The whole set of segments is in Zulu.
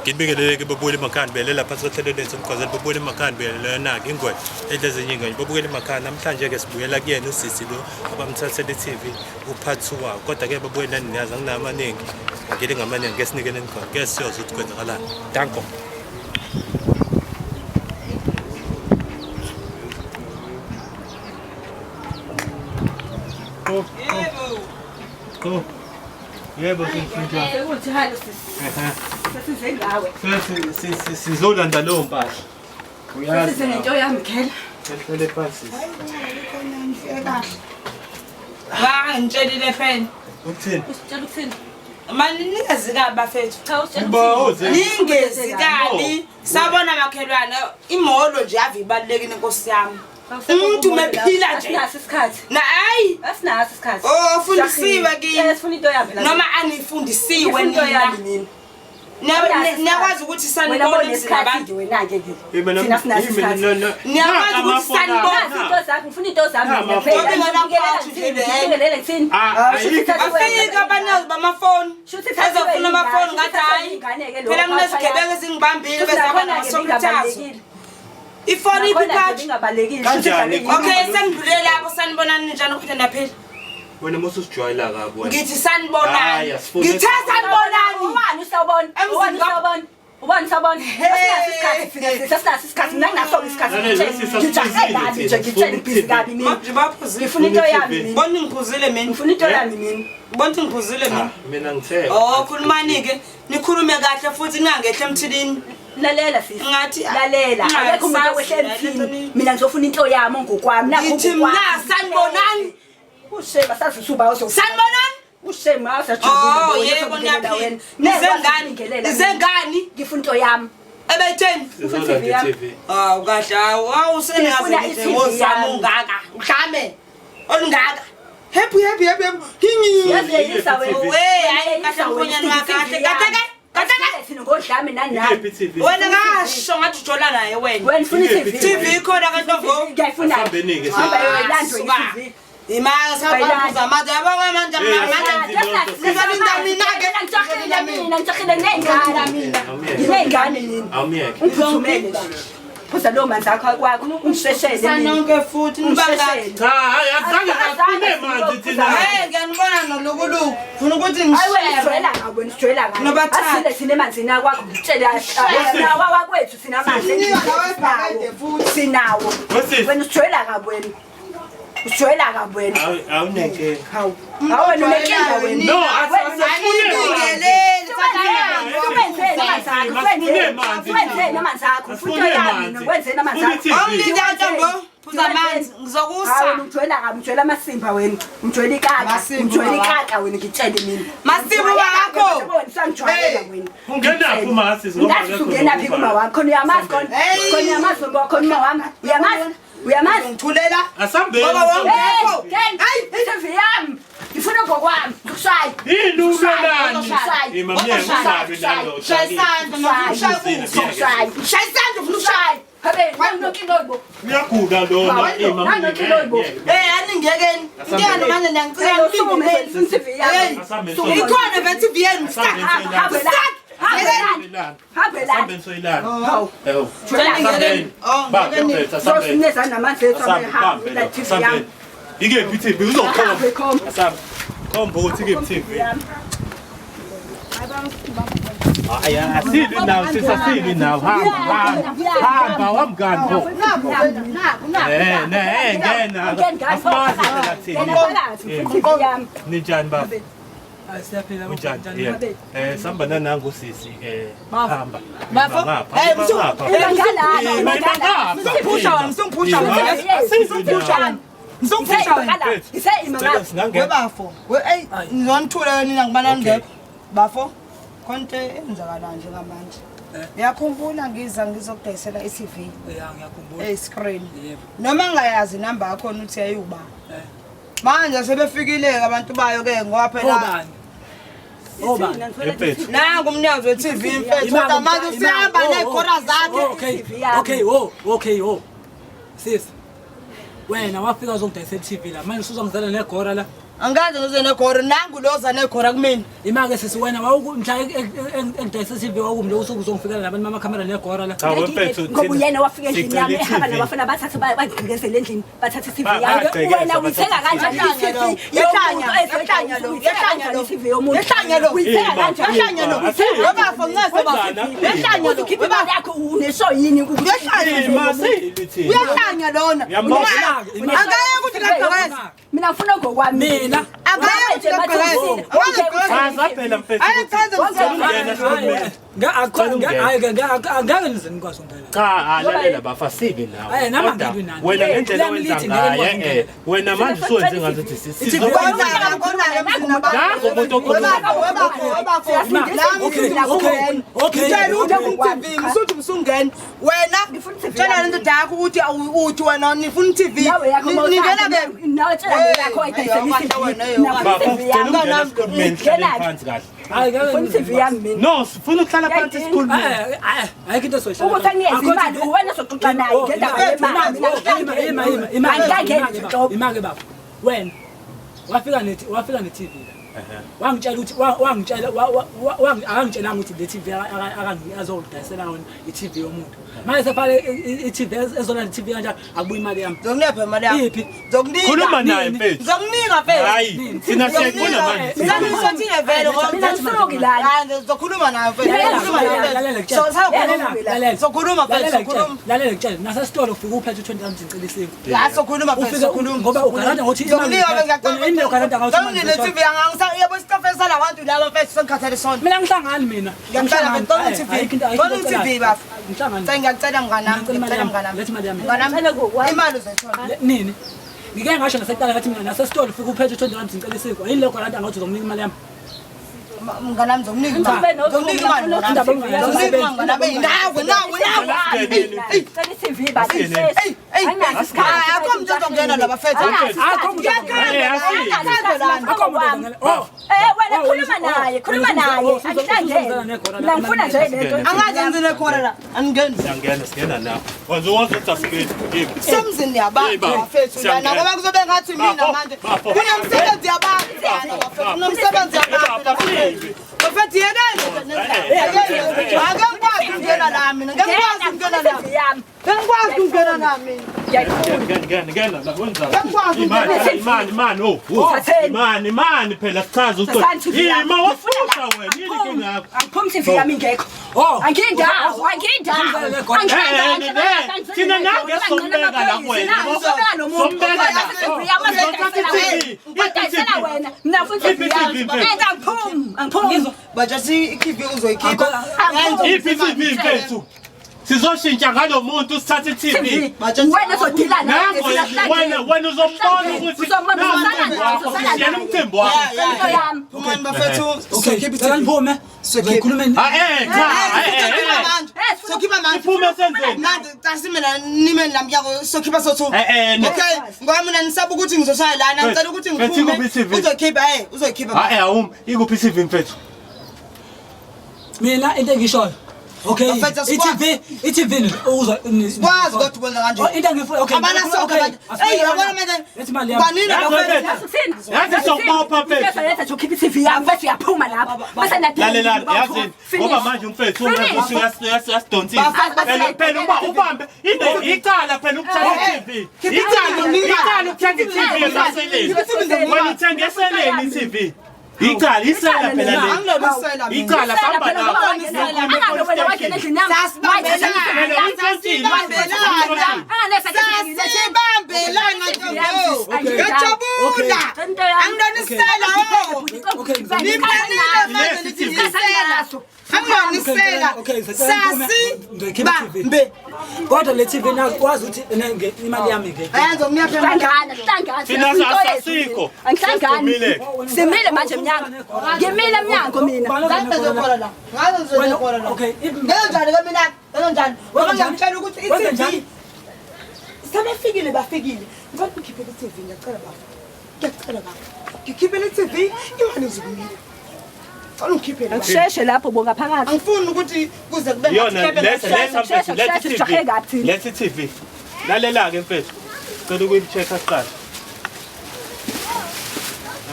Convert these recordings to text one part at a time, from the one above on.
Ngibingelele ke babuyele emakhaya belela phansi kohlelo lethu umkhoseli babuyele emakhaya belena ke ingwe edlezinye ingane babuyele emakhaya namhlanje ke sibuyela kuyena usisi lo abamthathele TV upart 2 kodwa ke babuyela niyazi nginamaningi ngile ngamaningi ke sinikele nikhona ke siyoza ukuthi kwenzakalani danko Yebo sinjani ukuthi hayi sisi sengawe sizolanda lo mpahla uyazi sisi ngento yami khela hlele phansi ngitshelile phela ukuthini usitshela ukuthini manje ningezi kabi bafethu cha usitshela ubawoze ningezi kabi sabona makhelwane imolo nje ave ibalekile Nkosi yami umuntu mephila nje asinaso isikhathi na hayi asinaso isikhathi oh ufundisiwe kimi sifuna into yami noma angifundisiwe mina niyakwazi ukuthi sanibone isikhathi wena ke thina sinaso isikhathi niyakwazi ukuthi sanibone into zakho ngifuna into zami ngiyaphelele ngithini bafika abanye bamafoni ezofuna amafoni ngathi hayi phela kunezigebengu ezingibambile bezabona ngasokuthazwa ifoni iphathi okay sengidlule lapho sanibonani njani ukuphinda phela wena mosuzijwayela kabi wena ngithi sanibonani ngithe sanibonani ubani usawubona ubani usawubona ubani usawubona sasinaso isikhathi mina nginaso isikhathi ngitshela ibhizi kabi mina ngifuna into yami mina bona ngiphuzile mina ngifuna into yami mina bona ngiphuzile mina ngithe oh khulumani ke nikhulume kahle futhi ningangehle emthilini lalela sisi ngathi lalela akekho umuntu owehle emthini mina ngizofuna into yami ngokwami nakho ngithi mina sanibonani ushema sasisuba uso sanibonani ushema asajubula oh yebo ngiyaphila nizengani ngifuna into yami ebetheni ufuna TV yami kahle awusengazi wozama ungaka uhlame olungaka happy yazeyisa hayi kahle ngonyana ngakahle kahle sino ngodlame nani wena ngasho ngathi ujola naye wena wena ufuna TV ikhona kantombo ngiyayifuna sambenike hamba yolandwe i-TV imanga sababuza amade yabona manje mina ngitshakhile ney'ngane mina awumiyeke ngiphuthumele la phuza lowo manzi akho kwakho ungisheshele sanonke futhi nibangani cha hayi azange ngafune manje thina ngiyanibona nolokuluku funa ukuthi ngishere sijwayela asile thina emanzini akwakho ngitshele nawa wakwethu sina amanzi sinawo wena usijwayela kabi wena usijwayela kabi wena awuneke hawu wena unenkinga wena no asifune wenzeni amanzi akho ufuna into yami wenzeni amanzi akho ngiyathemba phuza amanzi ngizokusa ujwayela kabi ujwayela amasimba wena ujwayela ikaka wena ngitshele mina Masibu wakho sangijwayela wena ungenaphi umasi ngathi ungenaphi kuma wami khona uyamazi khona uyamazi khona wami uyamazi ngithulela asambeni baba wangekho hayi i-TV yami ngifuna ngokwami ngikushaya yini umelani imamye ngisabi nalo shayisandla ufuna ushaya habe nginonkinga oyibo uyagula lona imamye aningekeni ngiyani manje niyangicela ikhona ve-TV yenu Sambeni soyilana. Hawu. Hawu. Sambeni. Zosineza namanzi ethu amehamba la TV yami. Ikephi TV uzokhomba. Asamba. Khomba ukuthi ikephi TV. Aya asili nawo sisasili nawo hamba wamngani pho. Ngena. Asimazi phela thina. Ninjani baba? Siyaphila unjani samba nanangu sisi hamba ngizonithula nina ngibana ngekho bafo konke enzakalana njengamanje ngiyakhumbula ngiza ngizokudayisela i-TV screen noma ngayazi inamba yakho uthi yayuba manje sebefikile abantu bayo ke ngoba phela nangu umnyango we-TV mfethu kodwa manje usihamba ney'khora zakhe sis wena wafika uzongidayisela i-TV la manje usuzongizela negora la Angazi ngize nekhora nangu loza nekhora kumina. Imake sesiwena mhla engidayisa TV wakumlo usuku uzongifikela nabantu mama camera nekhora la. Cha mfethu ngoba uyena wafika endlini yami ehamba nabafana bathathe bagqigezele endlini bathathe iTV yami wena uyithenga kanjani iTV yehlanya lo iTV yomuntu yehlanya lo uyithenga kanjani yehlanya lo ngoba fonqase bafike yehlanya lo khipha imali yakho unesho yini yehlanya lona angaya ukuthi ngaqhakaza mina ngifuna ngokwami mina angaya ukuthi cha phela mfethu ngeke nizeni kwaso ngempela cha alalela bafasike nawe wena ngendlela wenza ngaye wena manje usuwenze ngathi sizokwenza ngisuthi msungena wena tshela lento yakho ukuthi uthi wena nifuna iTV ningena ke nawe tshela yakho ayidayisele no sifuna ukuhlala phansi esikhulumeni ayikho into soyisha ukuthi angiyezi imali wena soxoxa naye ngendaba yemali imake baba wena wafika neTV wangitshela ukuthi angangitshelanga ukuthi le TV azodayisela yona iTV yomuntu manje sephale iTV ezona iTV kanjani akubuyi imali yami ngizonipha imali yakho iphi ngizokunika khuluma naye mfethu ngizokunika mfethu hayi thina siyayibona manje ngizonithile vele mina ngisuki la ngizokhuluma naye mfethu sokhuluma mfethu sokhuluma lalela ngitshela nasesitolo ufika uphethe 20 rand ngicela isingo la sokhuluma mfethu sokhuluma ngoba ugaranta ngokuthi imali into ugaranta ngokuthi le TV yabo sitafesa la bantu laba mfethu sengikhathele sona mina ngihlangani mina ngiyacela mfethu ngicela iTV bafu ngihlangani ngiyacela mnganami ngicela mnganami lethi imali yami mnganami imali uzoyithola nini ngike ngasho naseqala ngathi mina nasesitolo ufika uphethe 20 rand ngicela isingo yini lokho rand angathi uzonginika imali yami mnganami ngizomnika imali ngizomnika imali akomntongena laba fethu khuluma naye angifuna nje lento angazi ngizile khona la angingeni singena nawe wazowathi afike semzini yabantu fethu lana ngoba kuzobe ngathi mina manje kunomsebenzi yabantu kunomsebenzi yabantu bafethi yena akangikwazi ukungena nami ngekwazi ukungena nami ngekwazi ukungena nami ngena la wenza imani phela sichaza ukuthi ima wafuna wena yini kingakho aphuma iTV yami ngekho angindawo thina nange sombeka la wena sombeka wena mina futhi angiphumi baje iTV uzoyikhipha iPTV mfethu sizoshintsha ngalo muntu sithathe iTV wena sodila nawe wena uzombona ukuthi yena umthembu wakho umani bafethu sokhipha ngiphume sokhuluma sokhipha manje iphume senzeni manje tasimela nimeni lami yako sokhipha sothu okay ngoba mina nisaba ukuthi ngizoshaya lana ngicela ukuthi ngiphume uzokhipha uzokhipha awum ikuphi iTV mfethu mina into engishoyo okay iTV uzwa kwazi ukuthi kwenza kanje into engifuna okay abana soka manje yabona manje lethi imali yami kwanina yazi sokupha mfethu yetha sokhipha iTV yami bese yaphuma lapha bese lalela yazi ngoba manje umfethu uyasidonsisa phela ubambe icala phela ukuthatha iTV icala ukuthenga iTV emaseleni wena uthenga eseleni iTV icala isela phela le icala hamba nawe kodwa le TV nakwazi ukuthi imali yami ngeke simile manje mnyango ngimile mnyango mina okay njani ke mina njani ngoba ngiyamtshela ukuthi iTV sebefikile bafikile ngoba ukhiphe iTV ngiyacela baba ngikhiphe iTV imali uzikumile ukhiphe ngisheshe lapho bongaphakathi angifuni ukuthi kuze kube let's TV lalela ke mfethu cela ukuyicheck aqala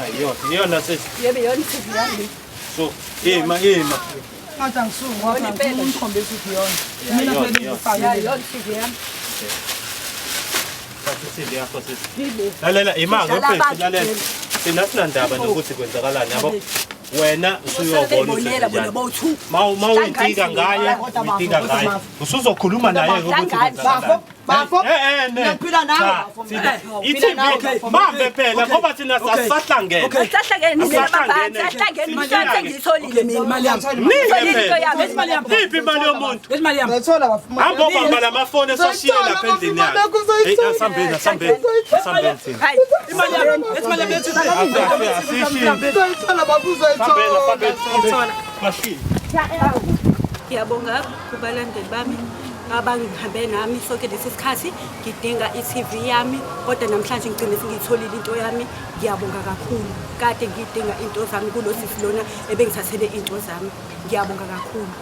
Hayi iyona sisi. Yebe yona i-TV yami. So ima. Ngathi angisuki ngoba ngifuna ukukhombisa ukuthi yona. Mina kumele ngifake. Ya yona i-TV yami. Sisi yakho sisi. Yile. Lalela imanga Dlala mfethu abantu lalela. Sina sinandaba nokuthi kwenzakalani yabo. Wena usuyobona Bonela bona ukuthi bowu-2. mawuyitika ngaye usuzokhuluma naye ukuthi Bafo. Ngiyaphila nawe bafo. i-TV mambe phela ngoba thina sasahlangene Sahlangene sahlangene manje ngitholile mina Imali yami. iphi imali yomuntu Imali yami. Ngithola bafo. hamba obamba lamafoni esoshiye lapha endlini yakhe asambeni hayi Imali yami. Imali yami ethi Ngithola bafo uzoyithola. ngiyabonga kubalandeli bami abangihambe nami sonke lesi sikhathi ngidinga i-TV yami kodwa namhlanje ngigcine sengiyitholile into yami ngiyabonga kakhulu kade ngidinga into zami kulo sisi lona ebengithathele into zami ngiyabonga kakhulu